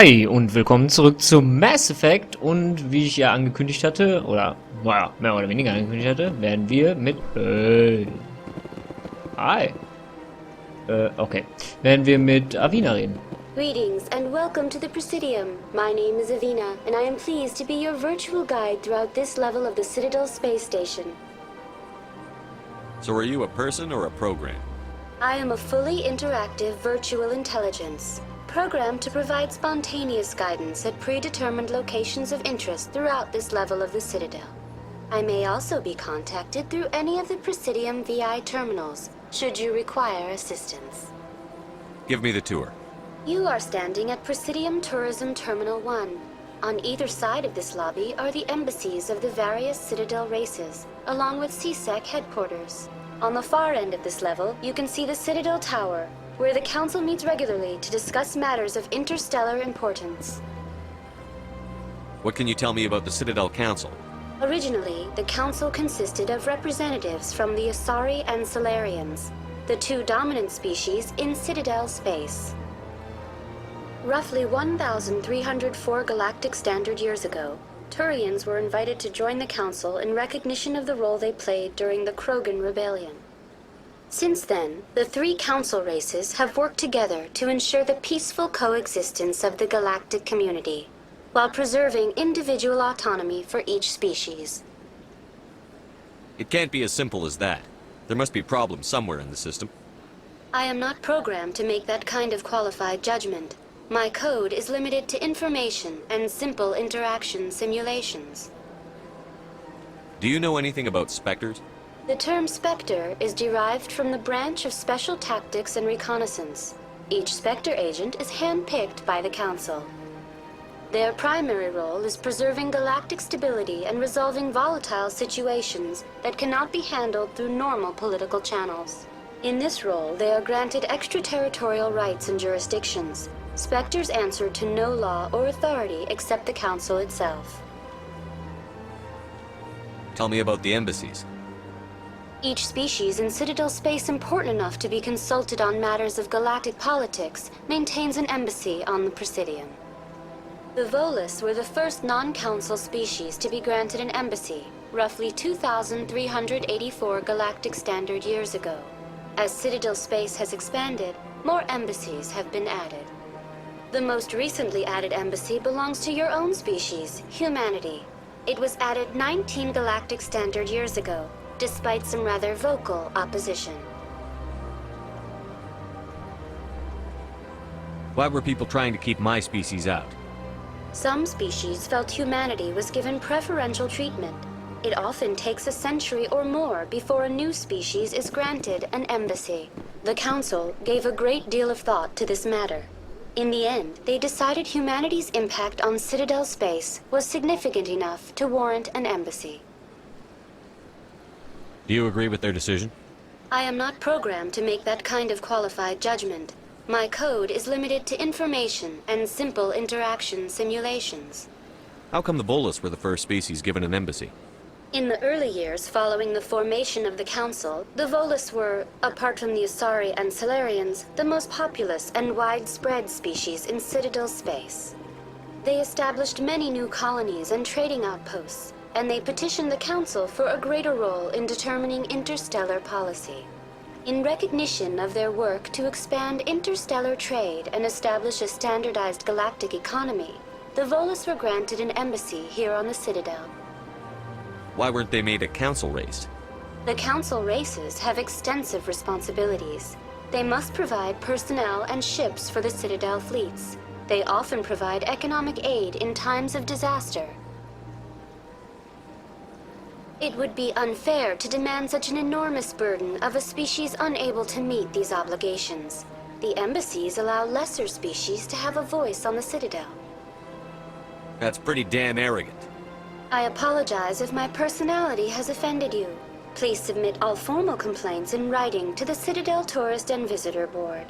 Hi und willkommen zurück zu Mass Effect und wie ich ja angekündigt hatte, oder naja, mehr oder weniger angekündigt hatte, werden wir mit Hi. Okay. Werden wir mit Avina reden. Greetings and welcome to the Presidium. My name is Avina, and I am pleased to be your virtual guide throughout this level of the Citadel space station. So are you a person or a program? I am a fully interactive virtual intelligence, programmed to provide spontaneous guidance at predetermined locations of interest throughout this level of the Citadel. I may also be contacted through any of the Presidium VI terminals, should you require assistance. Give me the tour. You are standing at Presidium Tourism Terminal 1. On either side of this lobby are the embassies of the various Citadel races, along with CSEC headquarters. On the far end of this level, you can see the Citadel Tower, where the Council meets regularly to discuss matters of interstellar importance. What can you tell me about the Citadel Council? Originally, the Council consisted of representatives from the Asari and Solarians, the two dominant species in Citadel space. Roughly 1,304 galactic standard years ago, Turians were invited to join the Council in recognition of the role they played during the Krogan Rebellion. Since then, the three Council races have worked together to ensure the peaceful coexistence of the galactic community, while preserving individual autonomy for each species. It can't be as simple as that. There must be problems somewhere in the system. I am not programmed to make that kind of qualified judgment. My code is limited to information and simple interaction simulations. Do you know anything about Spectres? The term Spectre is derived from the branch of Special Tactics and Reconnaissance. Each Spectre agent is hand-picked by the Council. Their primary role is preserving galactic stability and resolving volatile situations that cannot be handled through normal political channels. In this role, they are granted extraterritorial rights and jurisdictions. Spectres answer to no law or authority except the Council itself. Tell me about the embassies. Each species in Citadel space important enough to be consulted on matters of galactic politics maintains an embassy on the Presidium. The Volus were the first non-Council species to be granted an embassy, roughly 2,384 galactic standard years ago. As Citadel space has expanded, more embassies have been added. The most recently added embassy belongs to your own species, humanity. It was added 19 galactic standard years ago, despite some rather vocal opposition. Why were people trying to keep my species out? Some species felt humanity was given preferential treatment. It often takes a century or more before a new species is granted an embassy. The Council gave a great deal of thought to this matter. In the end, they decided humanity's impact on Citadel space was significant enough to warrant an embassy. Do you agree with their decision? I am not programmed to make that kind of qualified judgment. My code is limited to information and simple interaction simulations. How come the Volus were the first species given an embassy? In the early years following the formation of the Council, the Volus were, apart from the Asari and Solarians, the most populous and widespread species in Citadel space. They established many new colonies and trading outposts, and they petitioned the Council for a greater role in determining interstellar policy. In recognition of their work to expand interstellar trade and establish a standardized galactic economy, the Volus were granted an embassy here on the Citadel. Why weren't they made a Council race? The Council races have extensive responsibilities. They must provide personnel and ships for the Citadel fleets. They often provide economic aid in times of disaster. It would be unfair to demand such an enormous burden of a species unable to meet these obligations. The embassies allow lesser species to have a voice on the Citadel. That's pretty damn arrogant. I apologize if my personality has offended you. Please submit all formal complaints in writing to the Citadel Tourist and Visitor Board.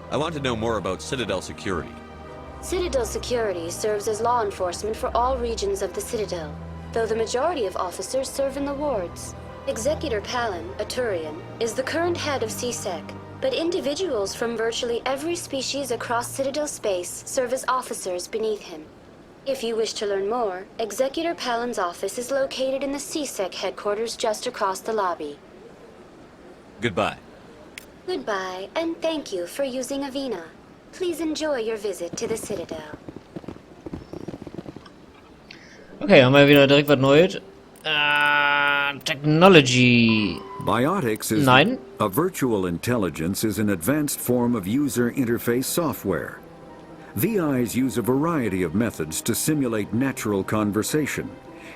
I want to know more about Citadel security. Citadel security serves as law enforcement for all regions of the Citadel, though the majority of officers serve in the wards. Executor Palin, a Turian, is the current head of CSEC. but individuals from virtually every species across Citadel space serve as officers beneath him. If you wish to learn more, Executor Palin's office is located in the CSEC headquarters just across the lobby. Goodbye. Goodbye, and thank you for using Avina. Please enjoy your visit to the Citadel. Okay, haben wir wieder direkt was Neues. Technology. Biotics is Nein. a virtual intelligence is an advanced form of user interface software. VIs use a variety of methods to simulate natural conversation,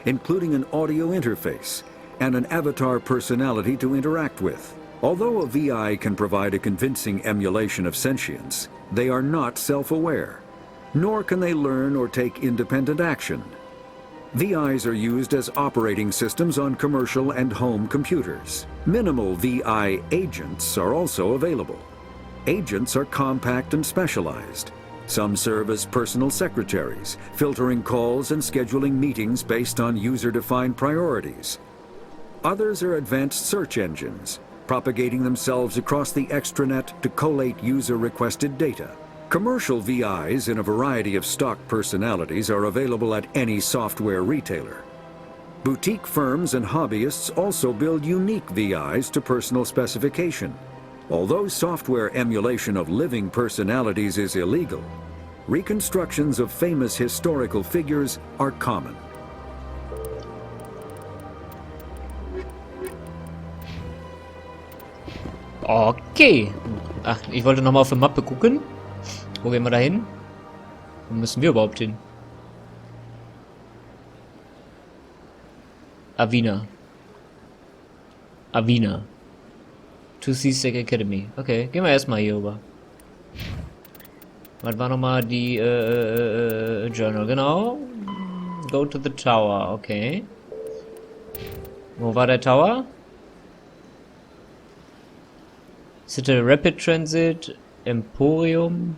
including an audio interface and an avatar personality to interact with. Although a VI can provide a convincing emulation of sentience, they are not self-aware, nor can they learn or take independent action. VIs are used as operating systems on commercial and home computers. Minimal VI agents are also available. Agents are compact and specialized. Some serve as personal secretaries, filtering calls and scheduling meetings based on user-defined priorities. Others are advanced search engines, propagating themselves across the extranet to collate user-requested data. Commercial VIs in a variety of stock personalities are available at any software retailer. Boutique firms and hobbyists also build unique VIs to personal specification. Although software emulation of living personalities is illegal, reconstructions of famous historical figures are common. Okay. Ach, ich wollte nochmal auf der Mappe gucken. Wo gehen wir da hin? Wo müssen wir überhaupt hin? Avina. Avina. To CSEC Academy. Okay, gehen wir erstmal hier rüber. Was war nochmal die Journal? Genau. Go to the tower. Okay. Wo war der Tower? Citadel Rapid Transit. Emporium.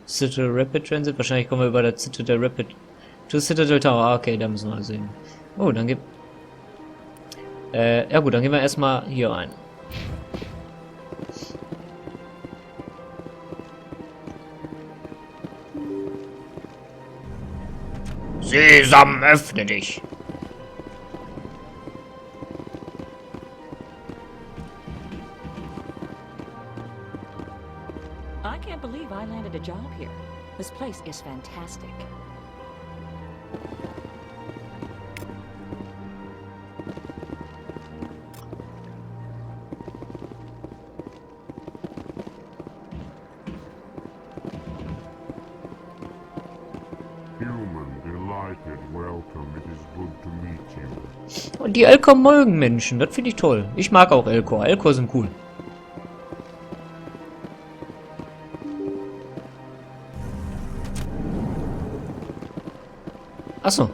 Citadel Rapid Transit. Wahrscheinlich kommen wir über der Citadel Rapid to Citadel Tower. Ah, okay, da müssen wir sehen. Oh, dann gibt. Ja gut, dann gehen wir erstmal hier rein. Sesam, öffne dich! I can't believe I landed a job here. This place is fantastic. Human, delighted, welcome. It is good to meet you. Und die Elkor mögen Menschen, das finde ich toll. Ich mag auch Elkor. Elkor sind cool. Achso.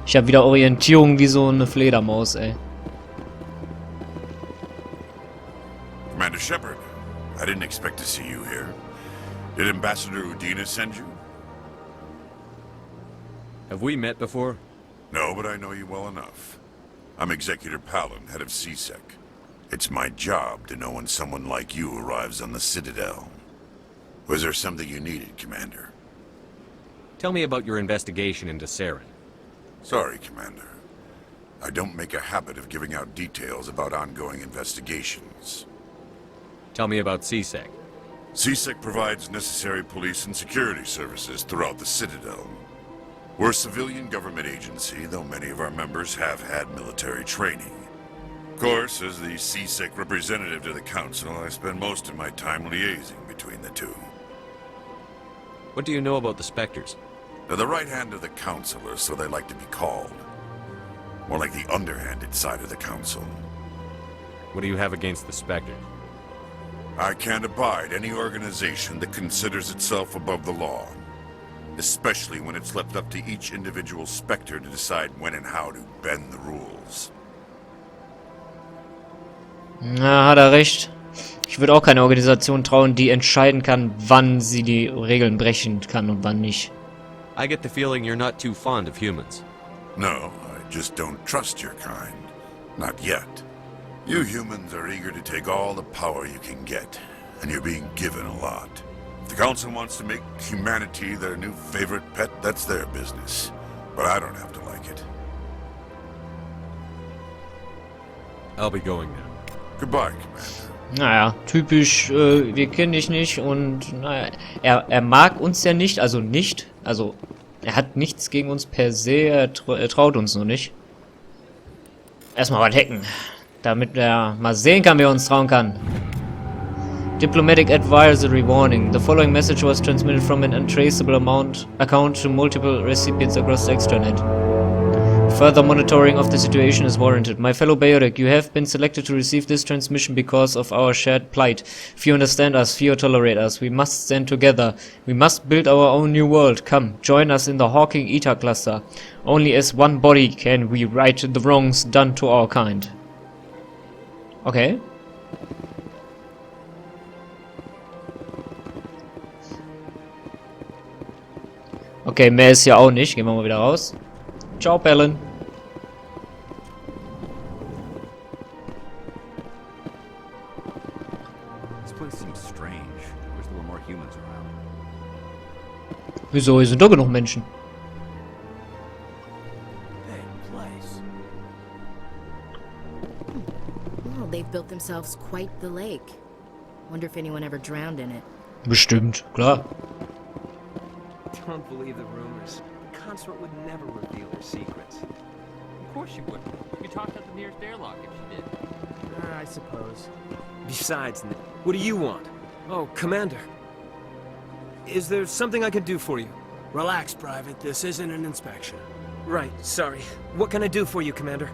Ich habe wieder Orientierung wie so eine Fledermaus, ey. Commander Shepard, I didn't expect to see you here. Did Ambassador Udina send you? Have we met before? No, but I know you well enough. I'm Executor Palin, head of CSEC. It's my job to know when someone like you arrives on the Citadel. Was there something you needed, Commander? Tell me about your investigation into Saren. Sorry, Commander. I don't make a habit of giving out details about ongoing investigations. Tell me about CSEC. CSEC provides necessary police and security services throughout the Citadel. We're a civilian government agency, though many of our members have had military training. Of course, as the CSEC representative to the Council, I spend most of my time liaising between the two. What do you know about the Spectres? They're the right hand of the Council, or so they like to be called. More like the underhanded side of the Council. What do you have against the Spectres? I can't abide any organization that considers itself above the law. Especially when it's left up to each individual Spectre to decide when and how to bend the rules. Na, hat er recht. Ich würde auch keine Organisation trauen, die entscheiden kann, wann sie die Regeln brechen kann und wann nicht. I get the feeling you're not too fond of humans. No, I just don't trust your kind. Not yet. You humans are eager to take all the power you can get, and you're being given a lot. If the Council wants to make humanity their new favorite pet, that's their business. But I don't have to like it. I'll be going now. Goodbye, Commander. Naja, typisch, wir kennen dich nicht und naja, er mag uns ja nicht, also er hat nichts gegen uns per se, er traut uns nur nicht. Erstmal was hacken, damit er mal sehen kann, wer uns trauen kann. Diplomatic Advisory Warning. The following message was transmitted from an untraceable account to multiple recipients across the extranet. Further monitoring of the situation is warranted. My fellow Biotic, you have been selected to receive this transmission because of our shared plight. Few understand us, few tolerate us. We must stand together. We must build our own new world. Come, join us in the Hawking Eta cluster. Only as one body can we right the wrongs done to our kind. Okay. Okay, mehr ist ja auch nicht. Gehen wir mal wieder raus. Ciao, Bellen. This place seems strange. Wish there were more humans around. Wieso? Hier sind doch genug Menschen. Hey, place. Well, they've built themselves quite the lake. Wonder if anyone ever drowned in it. Bestimmt, klar. Don't believe the rumors. The consort would never reveal her secrets. Of course she would. You talked at the nearest airlock if she did. I suppose. Besides, what do you want? Oh, Commander. Is there something I can do for you? Relax, Private. This isn't an inspection. Right, sorry. What can I do for you, Commander?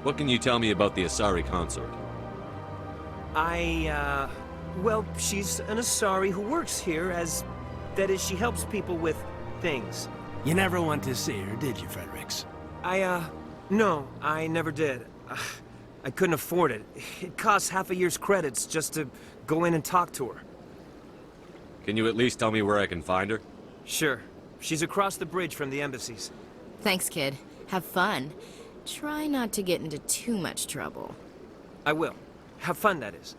What can you tell me about the Asari consort? Well, she's an Asari who works here as... That is, she helps people with things. You never went to see her, did you, Fredericks? No, I never did. I couldn't afford it. It costs half a year's credits just to go in and talk to her. Can you at least tell me where I can find her? Sure. She's across the bridge from the embassies. Thanks, kid. Have fun. Try not to get into too much trouble. I will. Have fun, that is.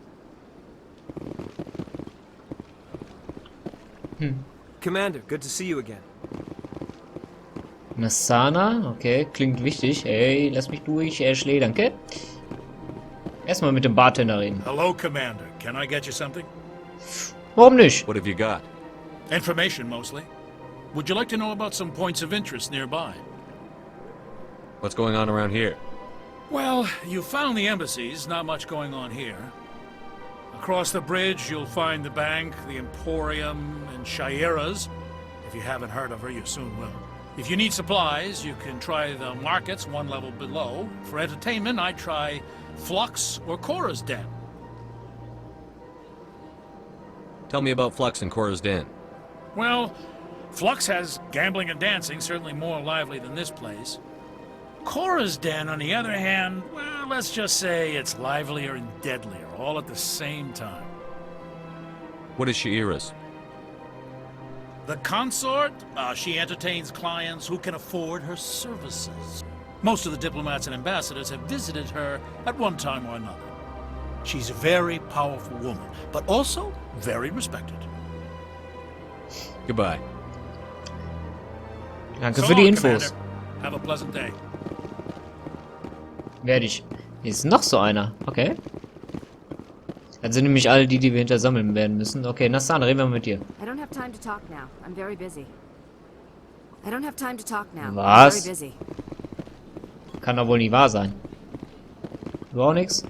Commander, good to see you again. Nasana, okay, klingt wichtig. Ey, lass mich durch, Ashley, danke. Erstmal mit dem Bartender reden. Hello, Commander. Can I get you something? Warum nicht? What have you got? Information, mostly. Would you like to know about some points of interest nearby? What's going on around here? Well, you found the embassies. Not much going on here. Across the bridge, you'll find the bank, the Emporium, and Sha'ira's. If you haven't heard of her, you soon will. If you need supplies, you can try the markets one level below. For entertainment, I'd try Flux or Cora's Den. Tell me about Flux and Cora's Den. Well, Flux has gambling and dancing, certainly more lively than this place. Cora's Den, on the other hand, well, let's just say it's livelier and deadlier, all at the same time. What is Sha'ira's? The consort, she entertains clients who can afford her services. Most of the diplomats and ambassadors have visited her at one time or another. She's a very powerful woman, but also very respected. Goodbye. Danke für die Infos. Commander. Have a pleasant day. Werde ich. Hier ist noch so einer. Okay. Das sind nämlich alle die wir hintersammeln werden müssen. Okay, Nassan, reden wir mal mit dir. I don't have time to talk now. I'm very busy. I don't have time to talk now. Was? I'm very busy. Kann doch wohl nicht wahr sein. Du auch nix?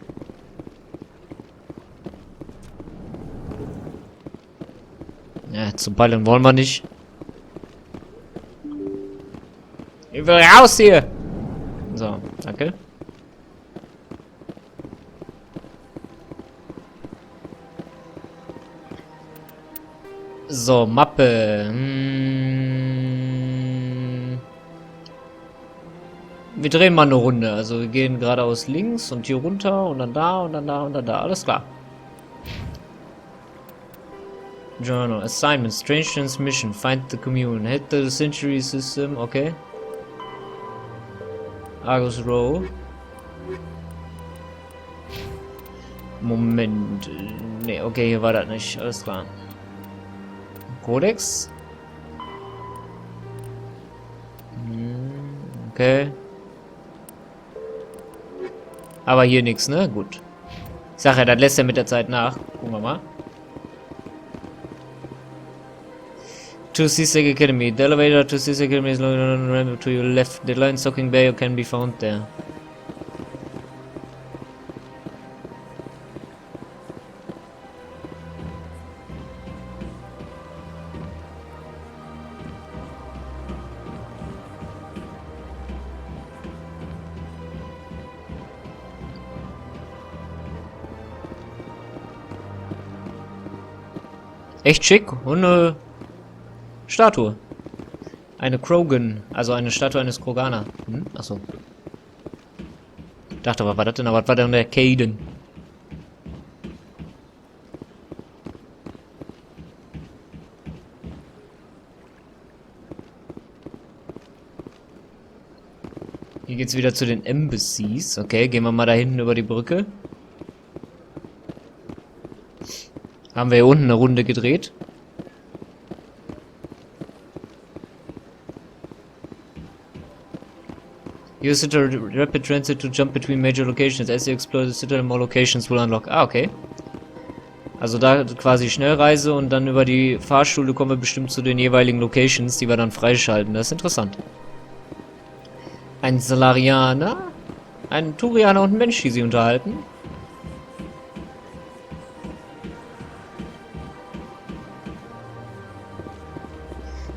Ja, zu ballern wollen wir nicht. Ich will raus hier! So, danke. So, Mappe. Wir drehen mal eine Runde. Also wir gehen geradeaus links und hier runter und dann da und dann da und dann da. Alles klar. Journal. Assignment. Strange Transmission. Find the Commune. Hit the Century System. Okay. Argus Row. Moment. Ne, okay, hier war das nicht. Alles klar. Kodex? Okay. Aber hier nichts, ne? Gut. Ich sag ja, das lässt er mit der Zeit nach. Gucken wir mal. To C-Sec Academy. The elevator to C-Sec Academy is located on the ramp to your left. The line stocking bay can be found there. Echt schick. Und eine Statue. Eine Krogan. Also eine Statue eines Kroganer. Achso. Dachte, was war das denn? Aber was war denn der Caden? Hier geht's wieder zu den Embassies. Okay, gehen wir mal da hinten über die Brücke. Haben wir hier unten eine Runde gedreht. Use it rapid transit to jump between major locations. As you explore the city, more locations will unlock. Ah, okay. Also da quasi Schnellreise und dann über die Fahrstühle kommen wir bestimmt zu den jeweiligen Locations, die wir dann freischalten. Das ist interessant. Ein Salarianer, ein Turianer und ein Mensch, die sie unterhalten.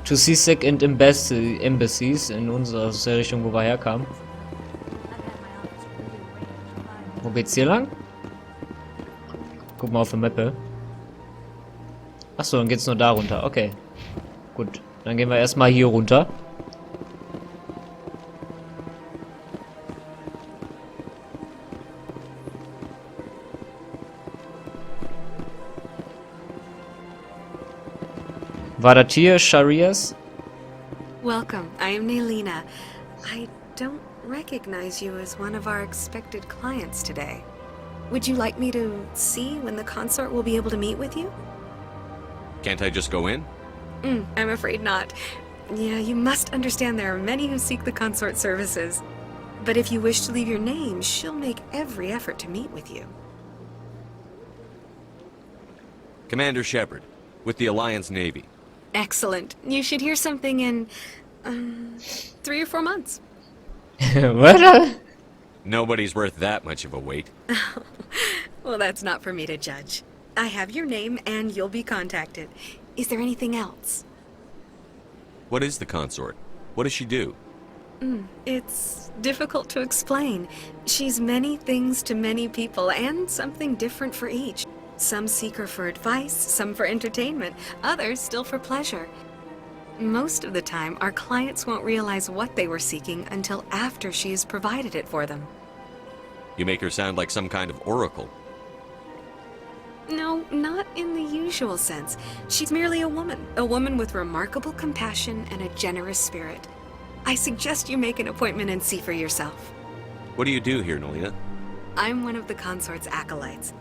To C-Sec and Embassies in unserer aus der Richtung, wo wir herkamen. Wo geht's hier lang? Guck mal auf der Mappe. Achso, dann geht's nur da runter. Okay. Gut. Dann gehen wir erstmal hier runter. War das hier Sha'ira's? Welcome. I am Nelina. I don't recognize you as one of our expected clients today. Would you like me to see when the consort will be able to meet with you? Can't I just go in? I'm afraid not. Yeah, you must understand there are many who seek the consort services. But if you wish to leave your name, she'll make every effort to meet with you. Commander Shepard, with the Alliance Navy. Excellent. You should hear something in 3 or 4 months. What? Nobody's worth that much of a wait. Well, that's not for me to judge. I have your name and you'll be contacted. Is there anything else? What is the consort? What does she do? It's difficult to explain. She's many things to many people and something different for each. Some seek her for advice, some for entertainment, others still for pleasure. Most of the time, our clients won't realize what they were seeking until after she has provided it for them. You make her sound like some kind of oracle. No, not in the usual sense. She's merely a woman with remarkable compassion and a generous spirit. I suggest you make an appointment and see for yourself. What do you do here, Nelina? I'm one of the consort's acolytes.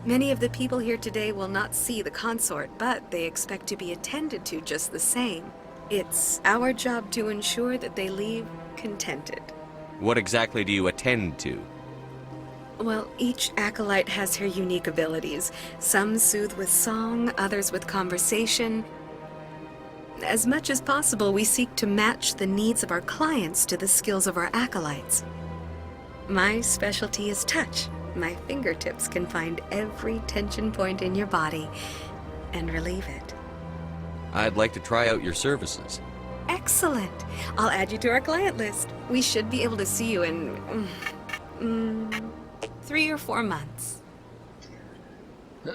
Many of the people here today will not see the consort, but they expect to be attended to just the same. It's our job to ensure that they leave contented. What exactly do you attend to? Well, each acolyte has her unique abilities. Some soothe with song, others with conversation. As much as possible, we seek to match the needs of our clients to the skills of our acolytes. My specialty is touch. My fingertips can find every tension point in your body and relieve it. I'd like to try out your services. Excellent! I'll add you to our client list. We should be able to see you in 3 or 4 months.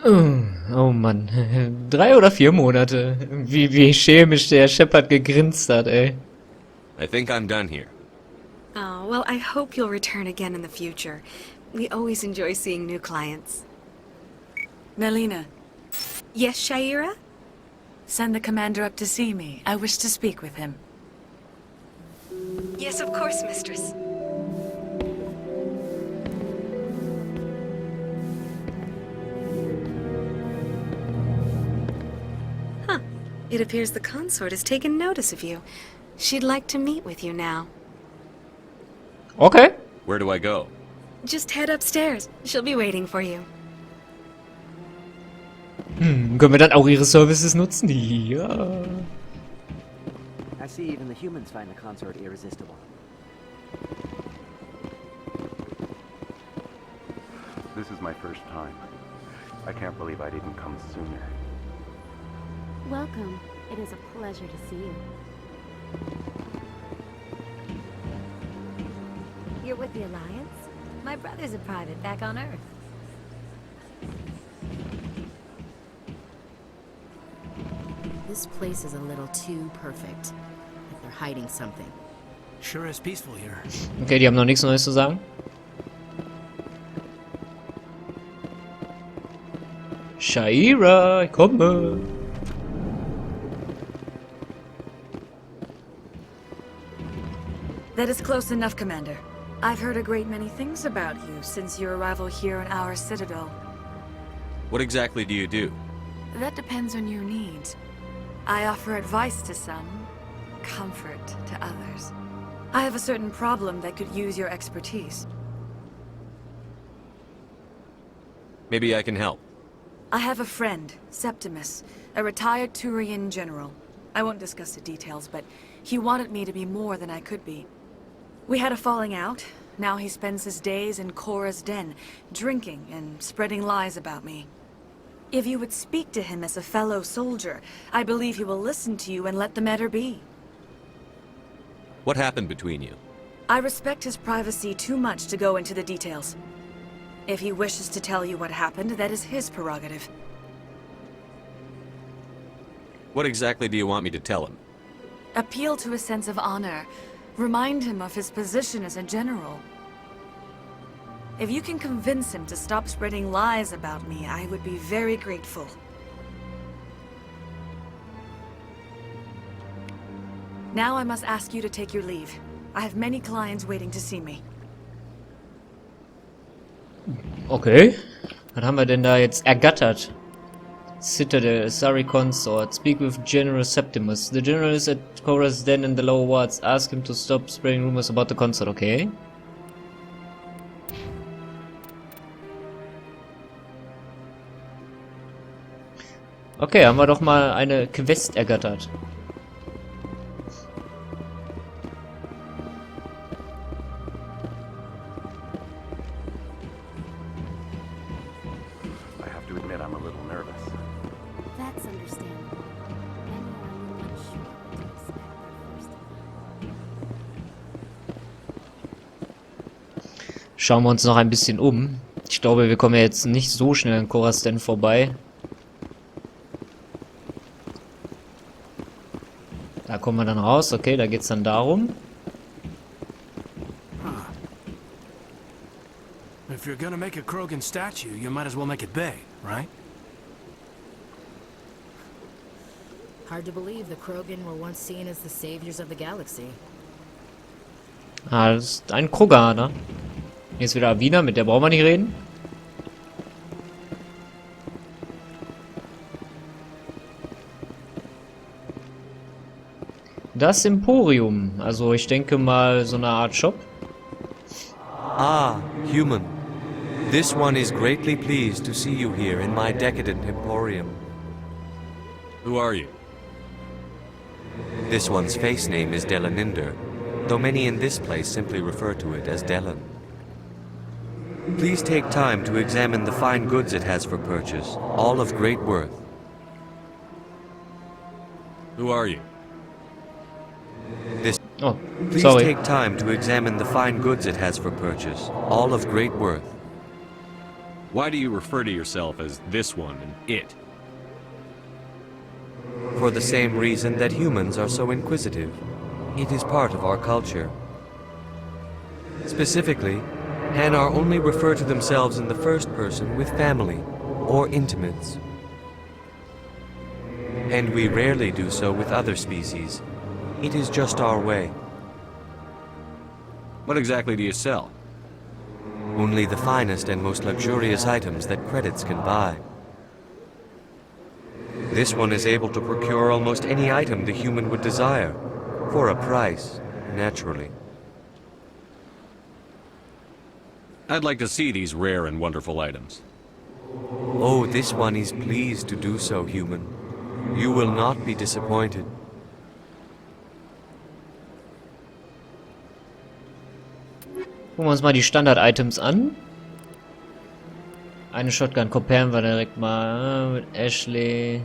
Oh Mann. 3 oder 4 Monate. Wie chemisch der Shepard gegrinst hat, ey. I think I'm done here. Oh, well, I hope you'll return again in the future. We always enjoy seeing new clients. Nelina. Yes, Sha'ira? Send the commander up to see me. I wish to speak with him. Yes, of course, mistress. It appears the consort has taken notice of you. She'd like to meet with you now. Okay. Where do I go? Just head upstairs. She'll be waiting for you. Können wir dann auch ihre Services nutzen? Ja. I see even the humans find the consort irresistible. This is my first time. I can't believe I didn't come sooner. Welcome. It is a pleasure to see you. You're with the Alliance? My brother's a private back on Earth. This place is a little too perfect. Like they're hiding something. Sure is peaceful here. Okay, die haben noch nichts Neues zu sagen. Sha'ira, ich komme. That is close enough, Commander. I've heard a great many things about you since your arrival here in our citadel. What exactly do you do? That depends on your needs. I offer advice to some, comfort to others. I have a certain problem that could use your expertise. Maybe I can help. I have a friend, Septimus, a retired Turian general. I won't discuss the details, but he wanted me to be more than I could be. We had a falling out. Now he spends his days in Korra's den, drinking and spreading lies about me. If you would speak to him as a fellow soldier, I believe he will listen to you and let the matter be. What happened between you? I respect his privacy too much to go into the details. If he wishes to tell you what happened, that is his prerogative. What exactly do you want me to tell him? Appeal to his sense of honor. Remind him of his position as a general. If you can convince him to stop spreading lies about me, I would be very grateful. Now I must ask you to take your leave. I have many clients waiting to see me. Okay. Was haben wir denn da jetzt ergattert? Citadel, Sari Consort. Speak with General Septimus. The general is at Korra's den in the lower wards. Ask him to stop spreading rumors about the consort, okay? Okay, haben wir doch mal eine Quest ergattert. I have to admit I'm a little nervous. That's understandable. Many are a little unsure what to expect their first time. Schauen wir uns noch ein bisschen um. Ich glaube, wir kommen ja jetzt nicht so schnell an Korra's den vorbei. Da kommen wir dann raus. Okay, da geht's dann darum. If you're gonna make a Krogan statue, you might as well make it big, right? Hard to believe the Krogan were once seen as the saviors of the galaxy. Ah, das ist ein Krogan, ne? Hier ist wieder Avina, mit der brauchen wir nicht reden. Das Emporium. Also ich denke mal so eine Art Shop. Ah, human. This one is greatly pleased to see you here in my decadent emporium. Who are you? This one's face name is Delaninder, though many in this place simply refer to it as Delan. Please take time to examine the fine goods it has for purchase, all of great worth. Who are you? Please take time to examine the fine goods it has for purchase, all of great worth. Why do you refer to yourself as this one and it? For the same reason that humans are so inquisitive. It is part of our culture. Specifically, Hanar only refer to themselves in the first person with family or intimates. And we rarely do so with other species. It is just our way. What exactly do you sell? Only the finest and most luxurious items that credits can buy. This one is able to procure almost any item the human would desire. For a price, naturally. I'd like to see these rare and wonderful items. Oh, this one is pleased to do so, human. You will not be disappointed. Gucken wir uns mal die Standard-Items an. Eine Shotgun kopieren wir direkt mal mit Ashley.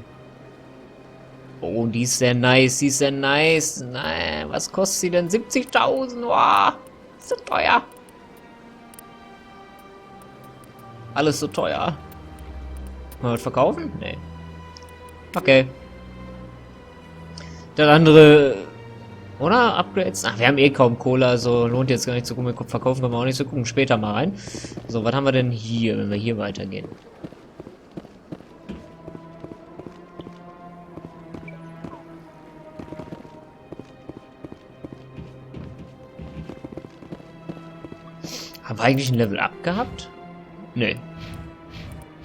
Oh, die ist sehr nice, die ist sehr nice. Nein, was kostet sie denn? 70.000, wow, ist so teuer. Alles so teuer. Wollen wir das verkaufen? Nee. Okay. Das andere... Oder? Upgrades? Ach, wir haben eh kaum Kohle, also lohnt jetzt gar nicht zu gucken. Verkaufen können wir auch nicht so gucken. Später mal rein. So, was haben wir denn hier, wenn wir hier weitergehen? Haben wir eigentlich ein Level Up gehabt? Nee.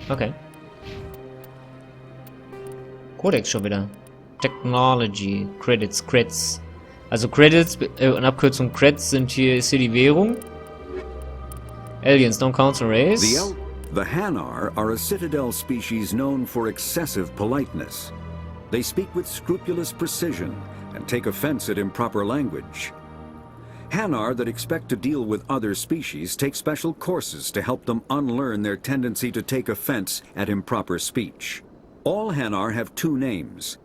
Okay. Codex schon wieder. Technology. Credits. Creds. Also Credits, in Abkürzung Creds ist hier die Währung. Aliens don't count the race. The Hanar are a Citadel species known for excessive politeness. They speak with scrupulous precision and take offense at improper language. Hanar that expect to deal with other species take special courses to help them unlearn their tendency to take offense at improper speech. All Hanar have two names.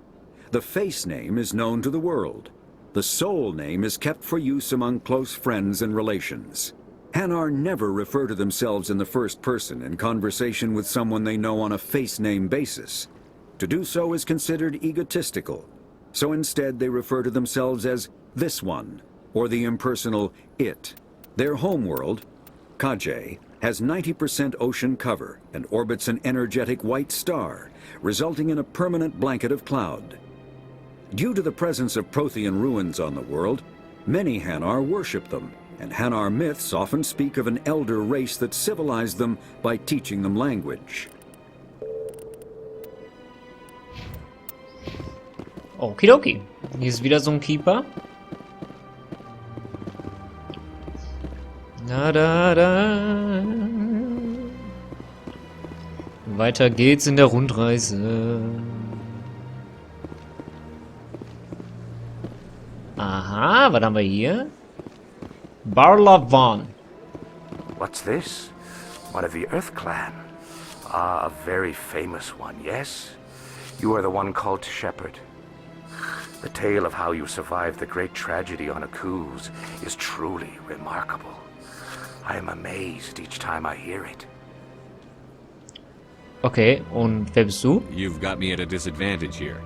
The face name is known to the world. The soul name is kept for use among close friends and relations. Hanar never refer to themselves in the first person in conversation with someone they know on a face name basis. To do so is considered egotistical. So instead they refer to themselves as this one, or the impersonal it. Their homeworld, Kajay, has 90% ocean cover and orbits an energetic white star, resulting in a permanent blanket of cloud. Due to the presence of Prothean ruins on the world, many Hanar worship them, and Hanar myths often speak of an elder race that civilized them by teaching them language. Okidoki. Hier ist wieder so ein Keeper. Da, da, da. Weiter geht's in der Rundreise. Aha, was haben wir hier? Barlavan. What's this? One of the Earth Clan. Ah, a very famous one, yes? You are the one called Shepard. The tale of how you survived the great tragedy on Akuz is truly remarkable. I am amazed each time I hear it. Okay, und wer bist du? You've got me at a disadvantage here.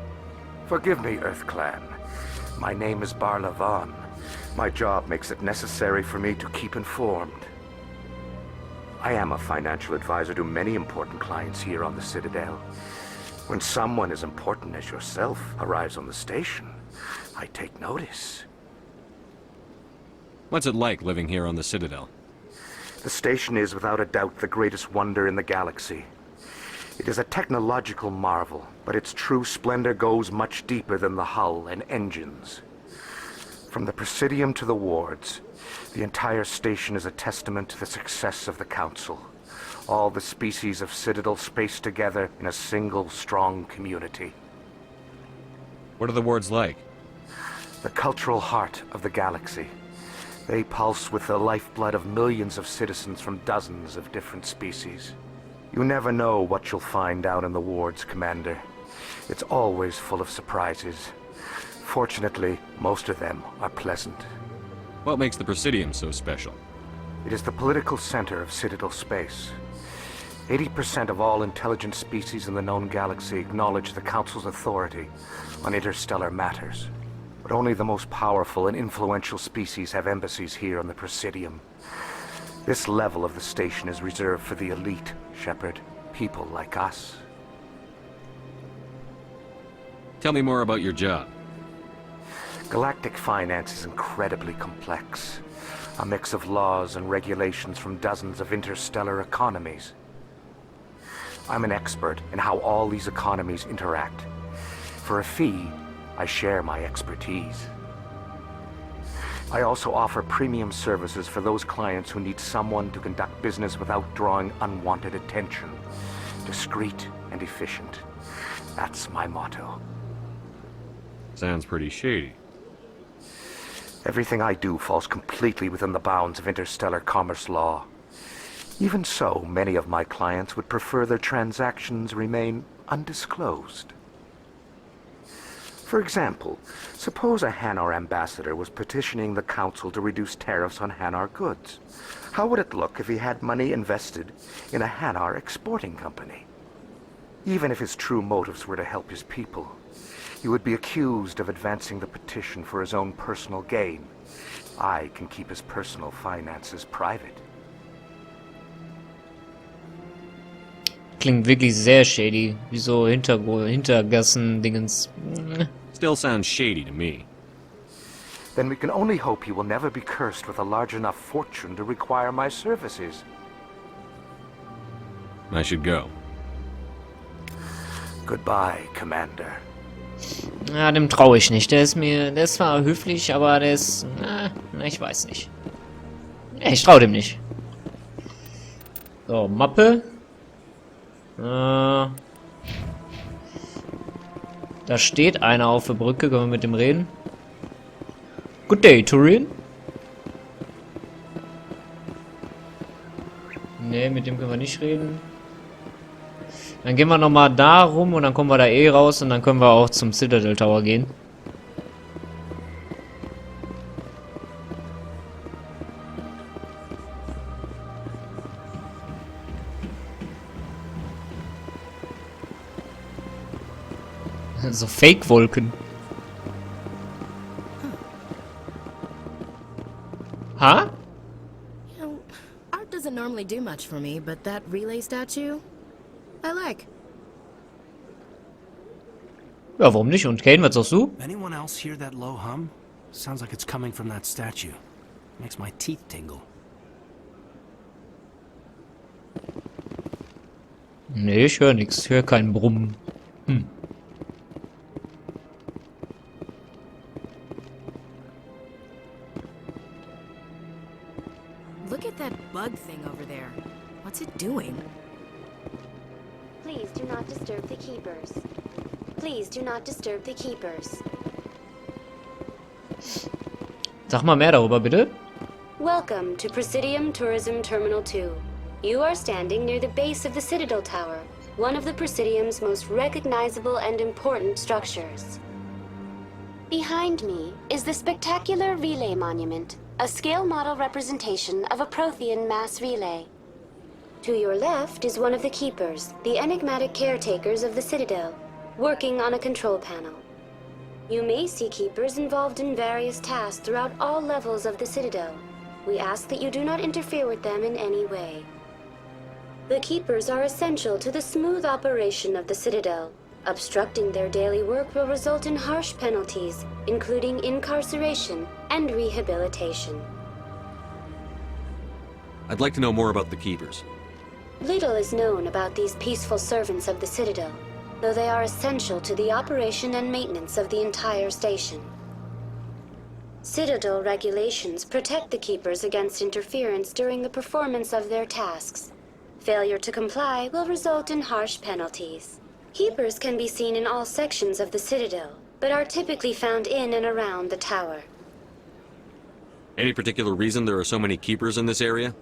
Forgive me, Earth Clan. My name is Barlavan. My job makes it necessary for me to keep informed. I am a financial advisor to many important clients here on the Citadel. When someone as important as yourself arrives on the station, I take notice. What's it like living here on the Citadel? The station is without a doubt the greatest wonder in the galaxy. It is a technological marvel, but its true splendor goes much deeper than the hull and engines. From the Presidium to the wards, the entire station is a testament to the success of the Council. All the species of Citadel spaced together in a single strong community. What are the wards like? The cultural heart of the galaxy. They pulse with the lifeblood of millions of citizens from dozens of different species. You never know what you'll find out in the wards, Commander. It's always full of surprises. Fortunately, most of them are pleasant. What makes the Presidium so special? It is the political center of Citadel space. 80% of all intelligent species in the known galaxy acknowledge the Council's authority on interstellar matters. But only the most powerful and influential species have embassies here on the Presidium. This level of the station is reserved for the elite, Shepard. People like us. Tell me more about your job. Galactic finance is incredibly complex. A mix of laws and regulations from dozens of interstellar economies. I'm an expert in how all these economies interact For a fee, I share my expertise. I also offer premium services for those clients who need someone to conduct business without drawing unwanted attention. Discreet and efficient. That's my motto. Sounds pretty shady. Everything I do falls completely within the bounds of interstellar commerce law. Even so, many of my clients would prefer their transactions remain undisclosed. For example, suppose a Hanar ambassador was petitioning the council to reduce tariffs on Hanar goods. How would it look if he had money invested in a Hanar exporting company? Even if his true motives were to help his people, he would be accused of advancing the petition for his own personal gain. I can keep his personal finances private. Klingt wirklich sehr shady. Wie so Hintergassen-Dingens. Still sounds shady to me. Then we can only hope he will never be cursed with a large enough fortune to require my services. I should go. Goodbye, Commander. Ja, dem traue ich nicht. Der ist zwar höflich, aber der ist, ich weiß nicht. Ich traue dem nicht. So, Mappe. Da steht einer auf der Brücke, können wir mit dem reden? Good day, Turian. Ne, mit dem können wir nicht reden. Dann gehen wir nochmal da rum und dann kommen wir da eh raus und dann können wir auch zum Citadel Tower gehen. So Fake-Wolken. Huh? You know, art doesn't normally do much for me, but that relay statue, I like. Ja, warum nicht? Und Kane, was sagst du? Anyone else hear that low hum? Sounds like it's coming from that statue. Makes my teeth tingle. Nee, ich höre nichts. Ich höre keinen Brummen. Look at that bug thing over there. What's it doing? Please do not disturb the keepers. Please do not disturb the keepers. Sag mal mehr darüber, bitte. Welcome to Presidium Tourism Terminal 2. You are standing near the base of the Citadel Tower, one of the Presidium's most recognizable and important structures. Behind me is the spectacular Relay Monument, a scale model representation of a Prothean mass relay. To your left is one of the Keepers, the enigmatic caretakers of the Citadel, working on a control panel. You may see Keepers involved in various tasks throughout all levels of the Citadel. We ask that you do not interfere with them in any way. The Keepers are essential to the smooth operation of the Citadel. Obstructing their daily work will result in harsh penalties, including incarceration and rehabilitation. I'd like to know more about the Keepers. Little is known about these peaceful servants of the Citadel, though they are essential to the operation and maintenance of the entire station. Citadel regulations protect the Keepers against interference during the performance of their tasks. Failure to comply will result in harsh penalties. Keepers can be seen in all sections of the Citadel, but are typically found in and around the tower. Any particular reason there are so many Keepers in this area?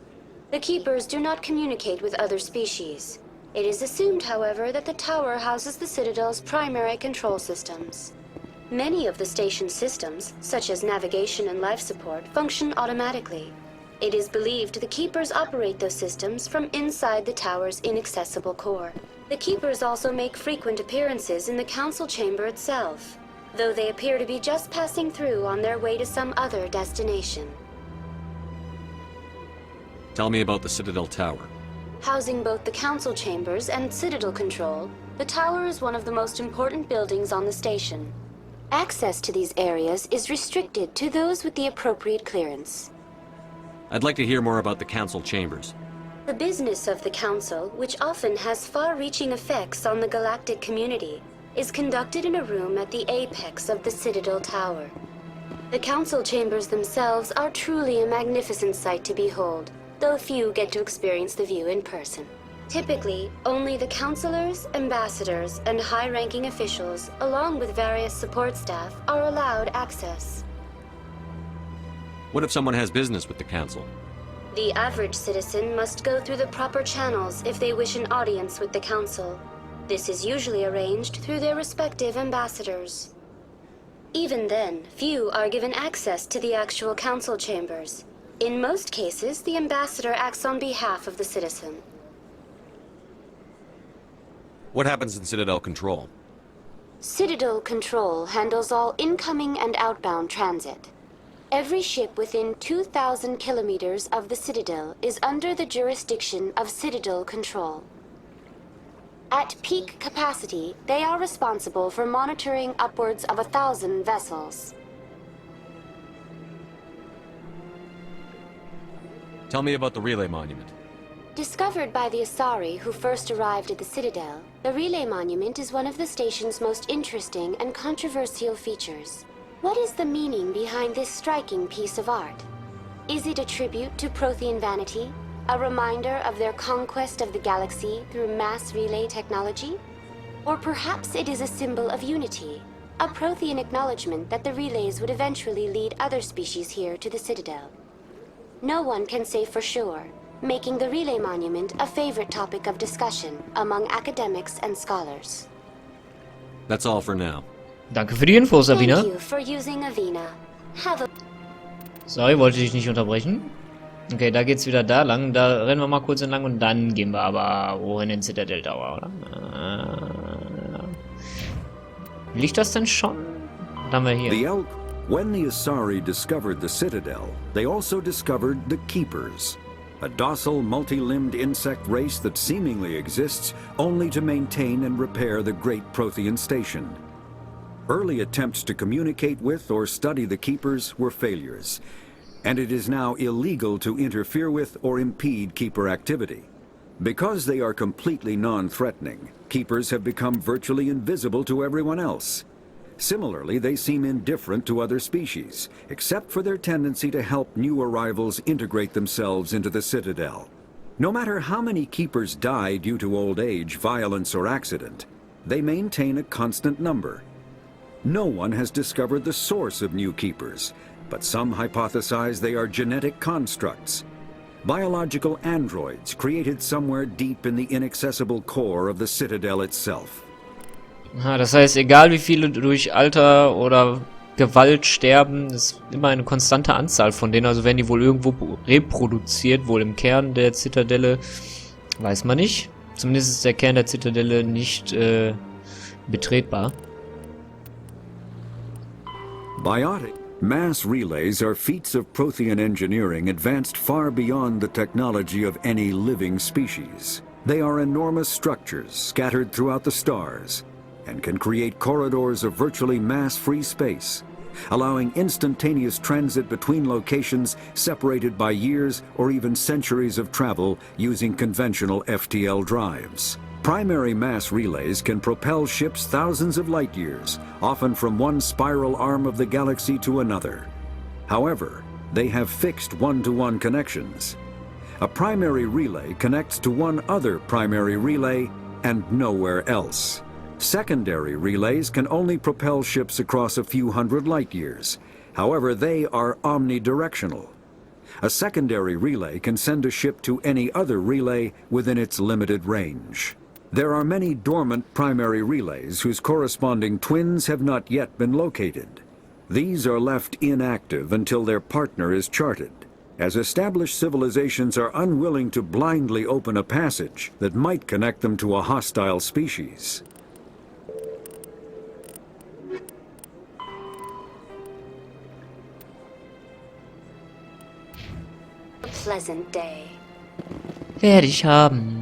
The Keepers do not communicate with other species. It is assumed, however, that the tower houses the Citadel's primary control systems. Many of the station's systems, such as navigation and life support, function automatically. It is believed the Keepers operate those systems from inside the tower's inaccessible core. The Keepers also make frequent appearances in the council chamber itself, though they appear to be just passing through on their way to some other destination. Tell me about the Citadel Tower. Housing both the council chambers and Citadel control, the tower is one of the most important buildings on the station. Access to these areas is restricted to those with the appropriate clearance. I'd like to hear more about the council chambers. The business of the council, which often has far-reaching effects on the galactic community, is conducted in a room at the apex of the Citadel Tower. The council chambers themselves are truly a magnificent sight to behold, though few get to experience the view in person. Typically, only the councilors, ambassadors, and high-ranking officials, along with various support staff, are allowed access. What if someone has business with the council? The average citizen must go through the proper channels if they wish an audience with the council. This is usually arranged through their respective ambassadors. Even then, few are given access to the actual council chambers. In most cases, the ambassador acts on behalf of the citizen. What happens in Citadel Control? Citadel Control handles all incoming and outbound transit. Every ship within 2,000 kilometers of the Citadel is under the jurisdiction of Citadel Control. At peak capacity, they are responsible for monitoring upwards of 1,000 vessels. Tell me about the relay monument. Discovered by the Asari who first arrived at the Citadel, the relay monument is one of the station's most interesting and controversial features. What is the meaning behind this striking piece of art? Is it a tribute to Prothean vanity? A reminder of their conquest of the galaxy through mass relay technology? Or perhaps it is a symbol of unity, a Prothean acknowledgement that the relays would eventually lead other species here to the Citadel. No one can say for sure, making the relay monument a favorite topic of discussion among academics and scholars. That's all for now. Danke für die Infos, Sabina. Thank you for using Avina. Have a Sorry, wollte dich nicht unterbrechen. Okay, da geht's wieder da lang. Da rennen wir mal kurz entlang und dann gehen wir aber wohin in Citadel Tower, oder? Liegt das denn schon? Da haben wir hier. When the Asari discovered the Citadel, they also discovered the Keepers, a docile, multi-limbed insect race that seemingly exists only to maintain and repair the great Prothean station. Early attempts to communicate with or study the Keepers were failures, and it is now illegal to interfere with or impede Keeper activity. Because they are completely non-threatening, Keepers have become virtually invisible to everyone else. Similarly, they seem indifferent to other species, except for their tendency to help new arrivals integrate themselves into the Citadel. No matter how many Keepers die due to old age, violence, or accident, they maintain a constant number. No one has discovered the source of new Keepers, but some hypothesize they are genetic constructs. Biological androids created somewhere deep in the inaccessible core of the Citadel itself. Das heißt, egal wie viele durch Alter oder Gewalt sterben, ist immer eine konstante Anzahl von denen. Also werden die wohl irgendwo reproduziert, wohl im Kern der Zitadelle. Weiß man nicht. Zumindest ist der Kern der Zitadelle nicht betretbar. Biotic mass relays are feats of Prothean engineering advanced far beyond the technology of any living species. They are enormous structures scattered throughout the stars and can create corridors of virtually mass-free space, allowing instantaneous transit between locations separated by years or even centuries of travel using conventional FTL drives. Primary mass relays can propel ships thousands of light years, often from one spiral arm of the galaxy to another. However, they have fixed one-to-one connections. A primary relay connects to one other primary relay and nowhere else. Secondary relays can only propel ships across a few hundred light years. However, they are omnidirectional. A secondary relay can send a ship to any other relay within its limited range. There are many dormant primary relays whose corresponding twins have not yet been located. These are left inactive until their partner is charted, as established civilizations are unwilling to blindly open a passage that might connect them to a hostile species. A pleasant day. Werde ich haben.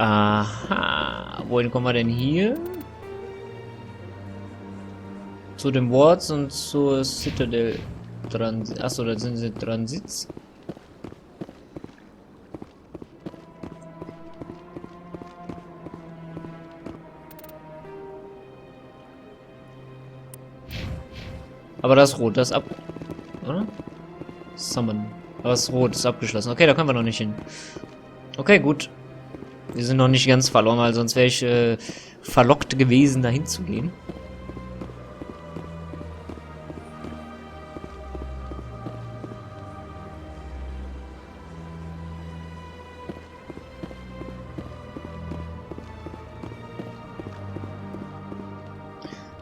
Aha. Wohin kommen wir denn hier? zu den Wards und zur Citadel dran. Achso, da sind sie dran sitzt. Aber das ist rot, das ist ab... Oder? Summon. Aber das ist rot, das ist abgeschlossen. Okay, da können wir noch nicht hin. Okay, gut. Wir sind noch nicht ganz verloren, weil sonst wäre ich verlockt gewesen, dahin zu gehen.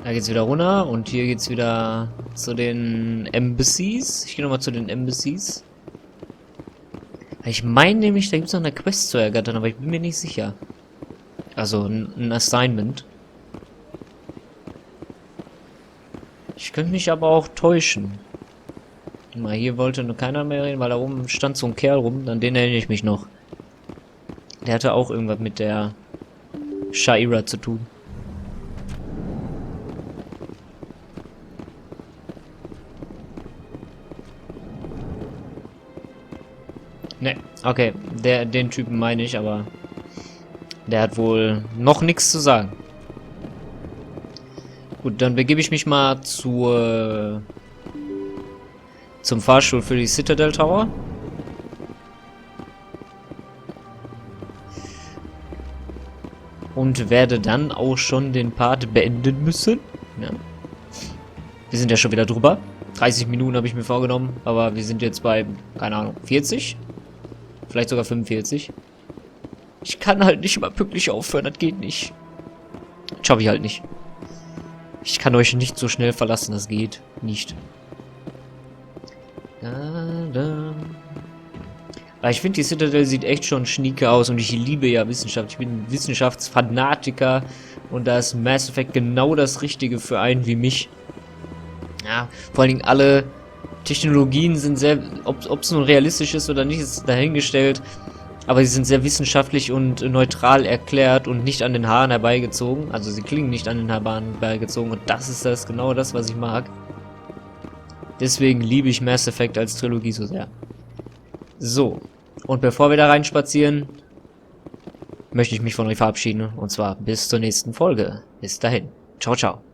Da geht's wieder runter und hier geht's wieder zu den Embassies. Ich gehe nochmal zu den Embassies. Ich meine nämlich, da gibt's noch eine Quest zu ergattern, aber ich bin mir nicht sicher. Also ein Assignment. Ich könnte mich aber auch täuschen. Mal, hier wollte nur keiner mehr reden, weil da oben stand so ein Kerl rum, an den erinnere ich mich noch. Der hatte auch irgendwas mit der Sha'ira zu tun. Ne, okay, den Typen meine ich, aber der hat wohl noch nichts zu sagen. Gut, dann begebe ich mich mal zum Fahrstuhl für die Citadel Tower. Und werde dann auch schon den Part beenden müssen. Ja. Wir sind ja schon wieder drüber. 30 Minuten habe ich mir vorgenommen, aber wir sind jetzt bei, keine Ahnung, 40? Vielleicht sogar 45. Ich kann halt nicht immer pünktlich aufhören, das geht nicht. Das schaffe ich halt nicht. Ich kann euch nicht so schnell verlassen, das geht nicht. Aber ich finde, die Citadel sieht echt schon schnieke aus und ich liebe ja Wissenschaft. Ich bin ein Wissenschaftsfanatiker und da ist Mass Effect genau das Richtige für einen wie mich. Ja, vor allen Dingen alle Technologien sind sehr, ob es nun realistisch ist oder nicht, ist dahingestellt. Aber sie sind sehr wissenschaftlich und neutral erklärt und nicht an den Haaren herbeigezogen. Also sie klingen nicht an den Haaren herbeigezogen und das ist genau das, was ich mag. Deswegen liebe ich Mass Effect als Trilogie so sehr. So, und bevor wir da reinspazieren, möchte ich mich von euch verabschieden. Und zwar bis zur nächsten Folge. Bis dahin. Ciao, ciao.